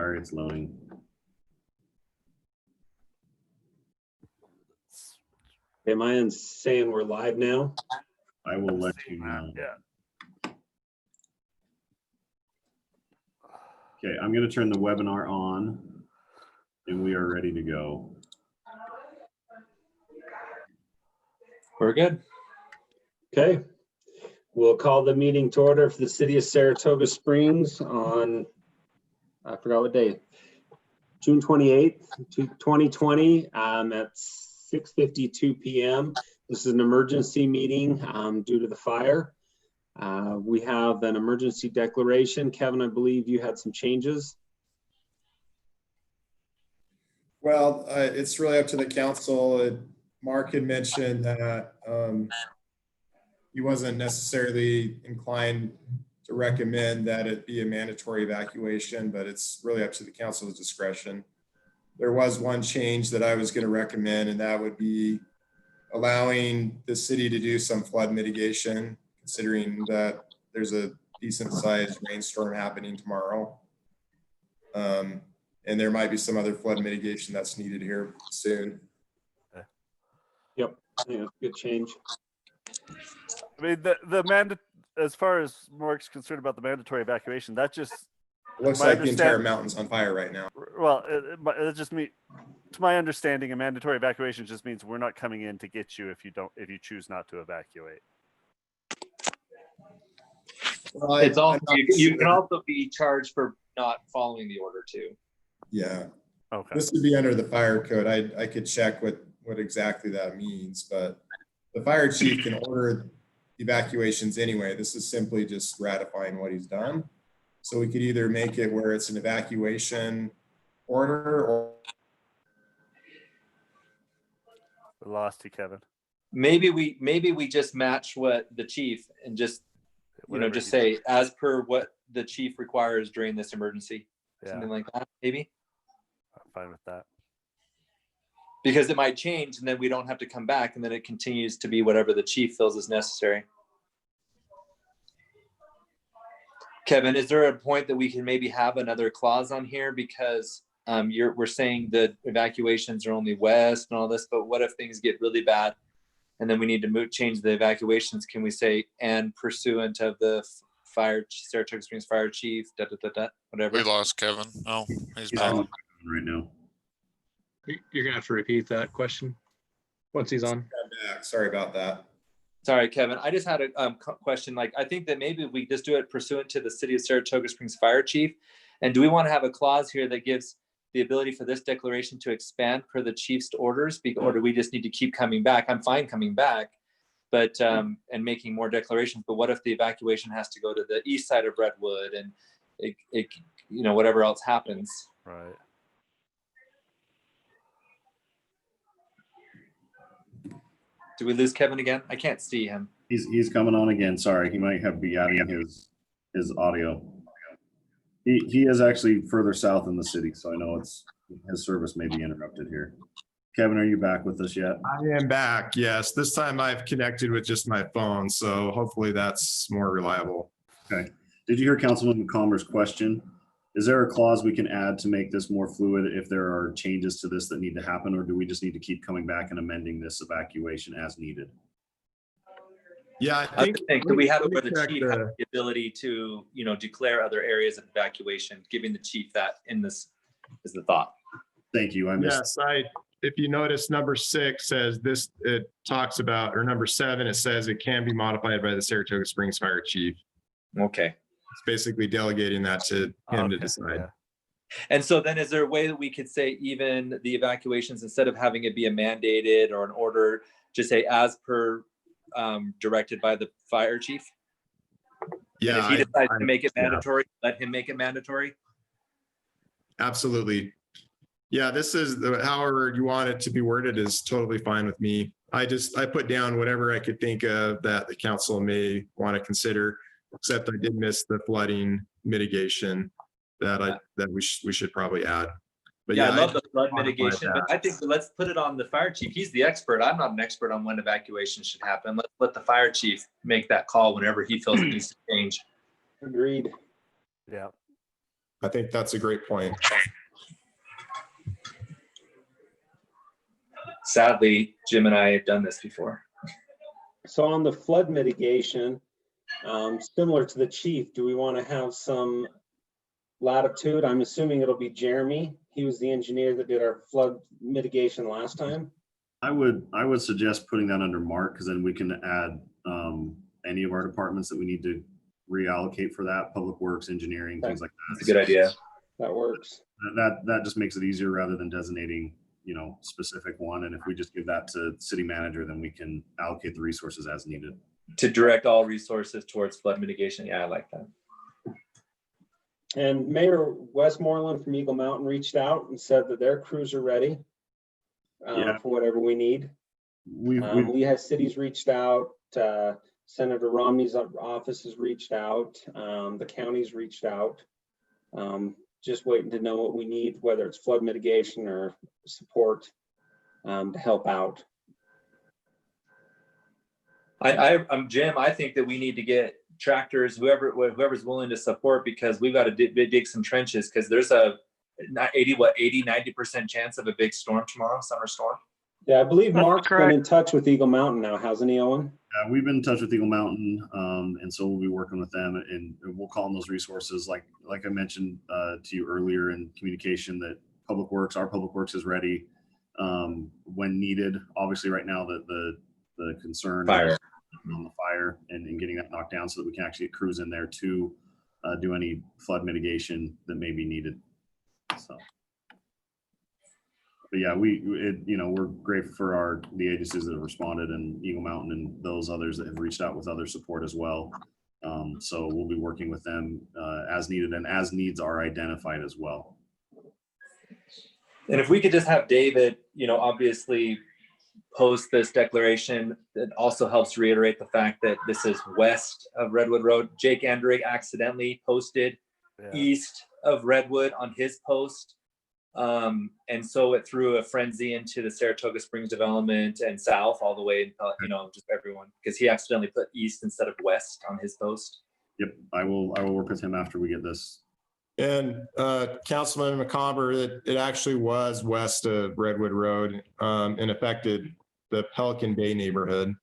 Sorry, it's loading. Am I saying we're live now? I will let you know. Yeah. Okay, I'm going to turn the webinar on and we are ready to go. We're good. Okay. We'll call the meeting to order for the city of Saratoga Springs on, I forgot what day, June 28th, 2020 at 6:52 p.m. This is an emergency meeting due to the fire. We have an emergency declaration. Kevin, I believe you had some changes. Well, it's really up to the council. Mark had mentioned that he wasn't necessarily inclined to recommend that it be a mandatory evacuation, but it's really up to the council's discretion. There was one change that I was going to recommend, and that would be allowing the city to do some flood mitigation, considering that there's a decent sized rainstorm happening tomorrow. And there might be some other flood mitigation that's needed here soon. Yep, I think that's a good change. I mean, the as far as Mark's concerned about the mandatory evacuation, that just It looks My like the entire mountain's on fire right now. well, it just me. To my understanding, a mandatory evacuation just means we're not coming in to get you if you choose not to evacuate. Well, It's also I'm not you sure. can also be charged for not following the order too. Yeah, Okay. this would be under the fire code. I could check what exactly that means, but the fire chief can order evacuations anyway. This is simply just ratifying what he's done. So we could either make it where it's an evacuation order, or We lost you, Kevin. Maybe we just match what the chief and just Whatever just he- say as per what the chief requires during this emergency, Yeah, something like that, maybe, I'm fine with that. because it might change and then we don't have to come back and then it continues to be whatever the chief feels is necessary. Kevin, is there a point that we can maybe have another clause on here because we're saying that evacuations are only west and all this, but what if things get really bad and then we need to change the evacuations? Can we say and pursuant of the Saratoga Springs fire chief, whatever? We lost Kevin. No, he's He's back. on right now. You're gonna have to repeat that question once he's on. I'm back. Sorry about that. Sorry, Kevin. I just had a question. Like, I think that maybe we just do it pursuant to the city of Saratoga Springs fire chief. And do we want to have a clause here that gives the ability for this declaration to expand per the chief's orders? Or do we just need to keep coming back? I'm fine coming back, but and making more declarations. But what if the evacuation has to go to the east side of Redwood and it whatever else happens? Right. Do we lose Kevin again? I can't see him. He's coming on again. Sorry, he might have be adding his audio. He is actually further south in the city, so I know his service may be interrupted here. Kevin, are you back with us yet? I am back. Yes, this time I've connected with just my phone, so hopefully that's more reliable. Okay. Did you hear Councilman McComber's question? Is there a clause we can add to make this more fluid if there are changes to this that need to happen, or do we just need to keep coming back and amending this evacuation as needed? Yeah, I think, do we have it where the check chief has the ability to, declare other areas of evacuation, giving the chief that in this is the thought. Thank you. I missed. Yes, if you notice, number 6 says this, it talks about, or number 7, it says it can be modified by the Saratoga Springs Fire Chief. Okay. It's basically delegating that to him to Okay, decide. yeah. And so then is there a way that we could say even the evacuations, instead of having it be a mandated or an order, just say as per directed by the fire chief? Yeah, And if he decides to make it yeah. mandatory, let him make it mandatory? Absolutely. Yeah, this is however you want it to be worded is totally fine with me. I put down whatever I could think of that the council may want to consider, except I did miss the flooding mitigation that we should probably add. But Yeah, I love the flood quantify mitigation, but I think let's put it on the fire chief. He's the expert. I'm not an expert on when evacuation should happen. Let's let the fire chief make that call whenever he feels it needs to change. Agreed. Yeah. I think that's a great point. Sadly, Jim and I have done this before. So on the flood mitigation, similar to the chief, do we want to have some latitude? I'm assuming it'll be Jeremy. He was the engineer that did our flood mitigation last time. I would suggest putting that under Mark, because then we can add any of our departments that we need to reallocate for that, public works, engineering, things like that. That's a good idea. That works. That just makes it easier rather than designating, specific one. And if we just give that to city manager, then we can allocate the resources as needed. To direct all resources towards flood mitigation. Yeah, I like that. And Mayor Westmoreland from Eagle Mountain reached out and said that their crews are ready Yeah. for whatever we need. Lehigh City's reached out. Senator Romney's office has reached out. The county's reached out. Just waiting to know what we need, whether it's flood mitigation or support to help out. I'm Jim. I think that we need to get tractors, whoever's willing to support, because we've got to dig some trenches, because there's a 90% chance of a big storm tomorrow, summer storm. Yeah, I believe That's Mark's been correct. in touch with Eagle Mountain now, hasn't he, Owen? We've been in touch with Eagle Mountain, and so we'll be working with them, and we'll call on those resources. Like I mentioned to you earlier in communication, that our public works is ready when needed. Obviously, right now the concern Fire. is on the fire and getting that knocked down so that we can actually get crews in there to do any flood mitigation that may be needed. So. But yeah, we're grateful for the agencies that have responded, and Eagle Mountain and those others that have reached out with other support as well. So we'll be working with them as needed and as needs are identified as well. And if we could just have David, obviously post this declaration, it also helps reiterate the fact that this is west of Redwood Road. Jake Andrick accidentally posted Yeah. east of Redwood on his post. And so it threw a frenzy into the Saratoga Springs development and south all the way, just everyone, because he accidentally put east instead of west on his post. Yep, I will work with him after we get this. And Councilman McComber, it actually was west of Redwood Road and affected the Pelican Bay neighborhood.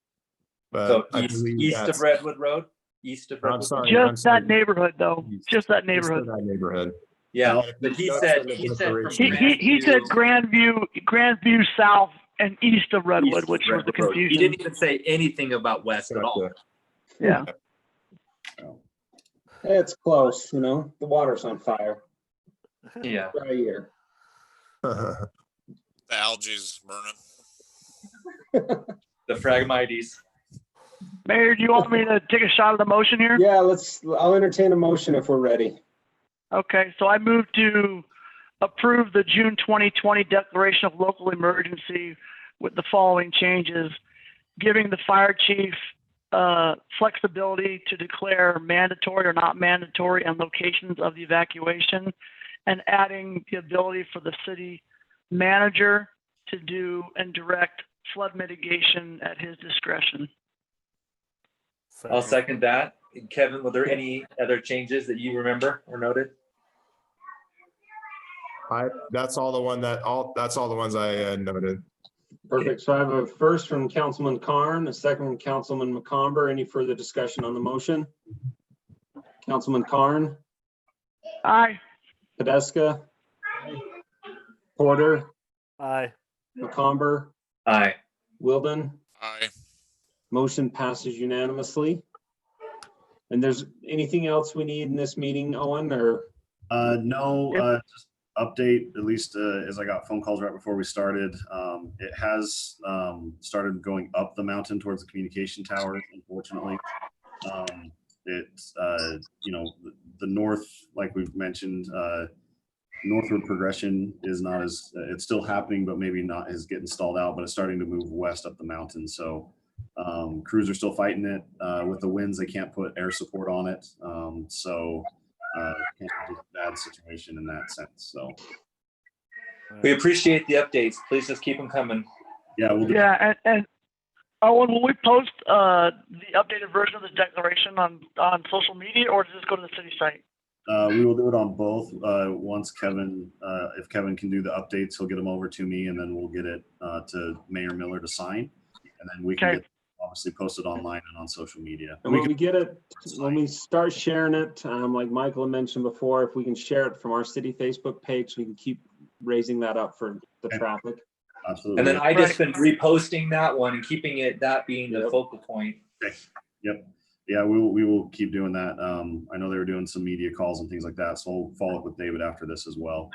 But So I east believe of that's- Redwood Road, east of I'm Redwood. sorry. Just I'm sorry. that neighborhood, though. Just that neighborhood. That neighborhood. Yeah, Well, but he that's said in the from declaration. He said Grandview South and east of Redwood, east of which was the Redwood Road. He confusion. didn't even say anything about west at all. Yeah. It's close, the water's on fire. Yeah. Dry year. The algae's burning. The Phragmites. Mayor, do you want me to take a shot at the motion here? Yeah, I'll entertain a motion if we're ready. Okay, so I move to approve the June 2020 declaration of local emergency with the following changes: giving the fire chief flexibility to declare mandatory or not mandatory and locations of the evacuation, and adding the ability for the city manager to do and direct flood mitigation at his discretion. I'll second that. Kevin, were there any other changes that you remember or noted? That's all the ones I noted. Perfect. So I have a first from Councilman Carn, a second from Councilman McComber. Any further discussion on the motion? Councilman Carn, Aye. Podeska, Porter, Aye. McComber, Aye. Wilden. Aye. Motion passes unanimously. And there's anything else we need in this meeting, Owen, or? No, just update, at least as I got phone calls right before we started. It has started going up the mountain towards the communication tower, unfortunately. It's, the north, like we've mentioned, northward progression is not as, it's still happening, but maybe not as getting stalled out, but it's starting to move west up the mountain. So crews are still fighting it. With the winds, they can't put air support on it. Kind of a bad situation in that sense. So We appreciate the updates. Please just keep them coming. yeah, we'll do. Yeah, and Owen, will we post the updated version of the declaration on social media, or does this go to the city site? We will do it on both. Once Kevin, if Kevin can do the updates, he'll get them over to me and then we'll get it to Mayor Miller to sign. And then we can Okay. get obviously posted online and on social media. And when we get it, when we start sharing it, like Michael had mentioned before, if we can share it from our city Facebook page, we can keep raising that up for the Okay. traffic. Absolutely. And then I just been reposting that one and keeping it, that being the Yep. focal point. Yep. Yeah, we will keep doing that. I know they were doing some media calls and things like that, so we'll follow up with David after this as well.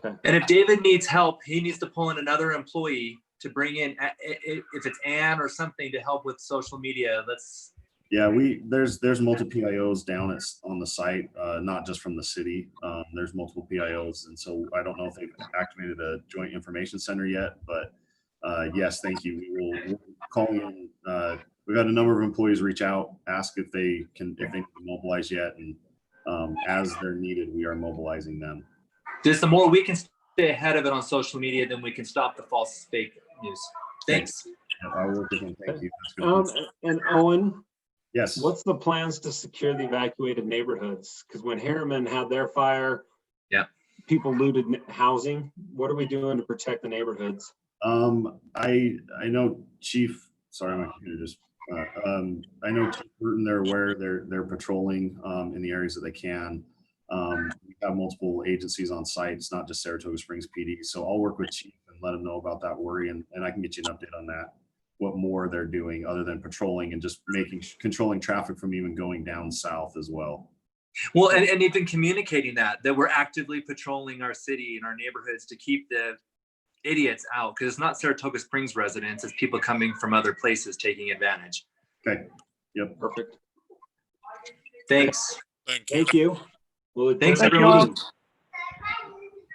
And if David needs help, he needs to pull in another employee to bring in, if it's Ann or something to help with social media. Let's, Yeah, there's multiple PIOs down on the site, not just from the city. There's multiple PIOs, and so I don't know if they've activated a joint information center yet, but yes, thank you. We'll call in. We've had a number of employees reach out, ask if they can mobilize yet, and as they're needed, we are mobilizing them. just the more we can stay ahead of it on social media, then we can stop the false fake news. Thanks. Yeah, I'll work with them. Thank you. That's good. And Owen, Yes. what's the plans to secure the evacuated neighborhoods? Because when Harriman had their fire, Yeah. people looted housing. What are we doing to protect the neighborhoods? I know Chief. Sorry, my computer just. I know Chief Burton. They're aware. They're patrolling in the areas that they can. We have multiple agencies on site. It's not just Saratoga Springs PD. So I'll work with Chief and let him know about that worry, and I can get you an update on that. What more they're doing other than patrolling and just controlling traffic from even going down south as well. Well, and even communicating that we're actively patrolling our city and our neighborhoods to keep the idiots out, because it's not Saratoga Springs residents, it's people coming from other places taking advantage. Okay. Yep. Perfect. Thanks. Thank you. Thank you. Well, Thanks, adjourn the everyone. meeting.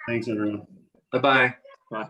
Thanks, everyone. Bye-bye. Bye.